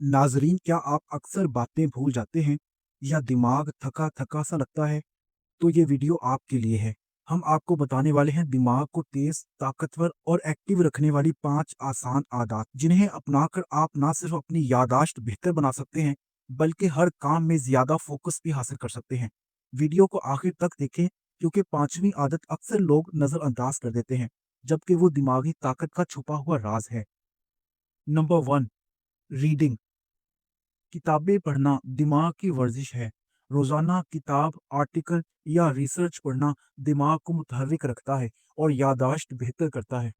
नाजरीन, क्या आप अक्सर बातें भूल जाते हैं या दिमाग थका थका सा लगता है? तो ये वीडियो आपके लिए है। हम आपको बताने वाले हैं दिमाग को तेज, ताकतवर और एक्टिव रखने वाली 5 आसान आदत, जिन्हें अपनाकर आप ना सिर्फ अपनी याददाश्त बेहतर बना सकते हैं, बल्कि हर काम में ज्यादा फोकस भी हासिल कर सकते हैं। वीडियो को आखिर तक देखें, क्योंकि पांचवी आदत अक्सर लोग नजरअंदाज कर देते हैं, जबकि वो दिमागी ताकत का छुपा हुआ राज है। Number 1, reading. किताबें पढ़ना दिमाग की वर्जिश है। रोजाना किताब, आर्टिकल या रिसर्च पढ़ना दिमाग को मुतहर्रिक रखता है और याददाश्त बेहतर करता है।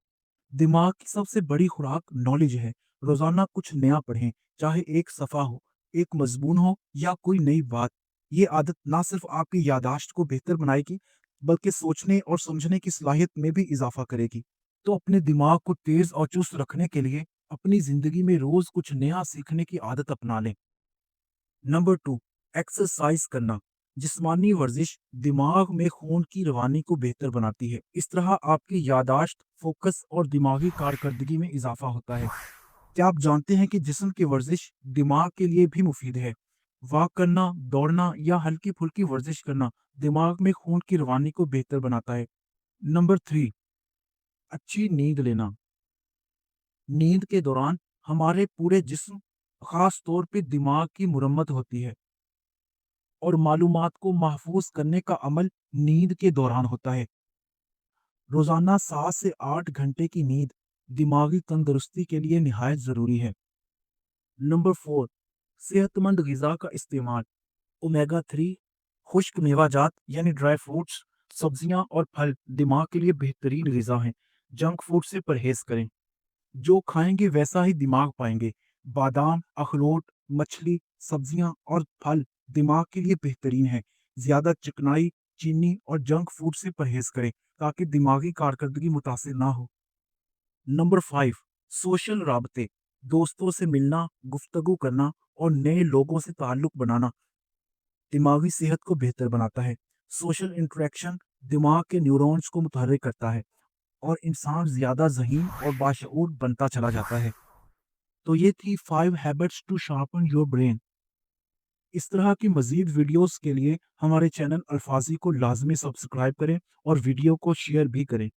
दिमाग की सबसे बड़ी खुराक नॉलेज है। रोजाना कुछ नया पढ़ें, चाहे एक सफ़ा हो, एक मजमून हो या कोई नई बात। ये आदत ना सिर्फ आपकी याददाश्त को बेहतर बनाएगी, बल्कि सोचने और समझने की सलाहियत में भी इजाफा करेगी। तो अपने दिमाग को तेज और चुस्त रखने के लिए अपनी जिंदगी में रोज कुछ नया सीखने की आदत अपना लें। नंबर 2, एक्सरसाइज करना। जिस्मानी वर्जिश दिमाग में खून की रवानी को बेहतर बनाती है। इस तरह आपकी यादाश्त, फोकस और दिमागी कारकर्दगी में इजाफा होता है। क्या आप जानते हैं कि जिस्म की वर्जिश दिमाग के लिए भी मुफीद है? वॉक करना, दौड़ना या हल्की फुल्की वर्जिश करना दिमाग में खून की रवानी को बेहतर बनाता है। नंबर 3, अच्छी नींद लेना। नींद के दौरान हमारे पूरे जिस्म, खास तौर पे दिमाग की मुरम्मत होती है और मालूमात को महफूज करने का अमल नींद के दौरान होता है। रोजाना 7 से 8 घंटे की नींद दिमागी तंदुरुस्ती के लिए निहायत जरूरी है। नंबर 4, सेहतमंद गिजा का इस्तेमाल। ओमेगा 3, खुश्क मेवाजात यानी ड्राई फ्रूट्स, सब्जियां और फल दिमाग के लिए बेहतरीन गिजा हैं। जंक फूड से परहेज करें। जो खाएंगे वैसा ही दिमाग पाएंगे। बादाम, अखरोट, मछली, सब्जियां और फल दिमाग के लिए बेहतरीन है। ज्यादा चिकनाई, चीनी और जंक फूड से परहेज करें, ताकि दिमागी कारकर्दगी मुतासिर ना हो। नंबर 5, सोशल राबते। दोस्तों से मिलना, गुफ्तगू करना और नए लोगों से ताल्लुक बनाना दिमागी सेहत को बेहतर बनाता है। सोशल इंटरेक्शन दिमाग के न्यूरॉन्स को मुतहर्रिक करता है और इंसान ज्यादा ज़हीन और बाशऊर बनता चला जाता है। तो ये थी 5 habits to sharpen your brain. इस तरह की मजीद वीडियोस के लिए हमारे चैनल अल्फाजी को लाजमी सब्सक्राइब करें और वीडियो को शेयर भी करें।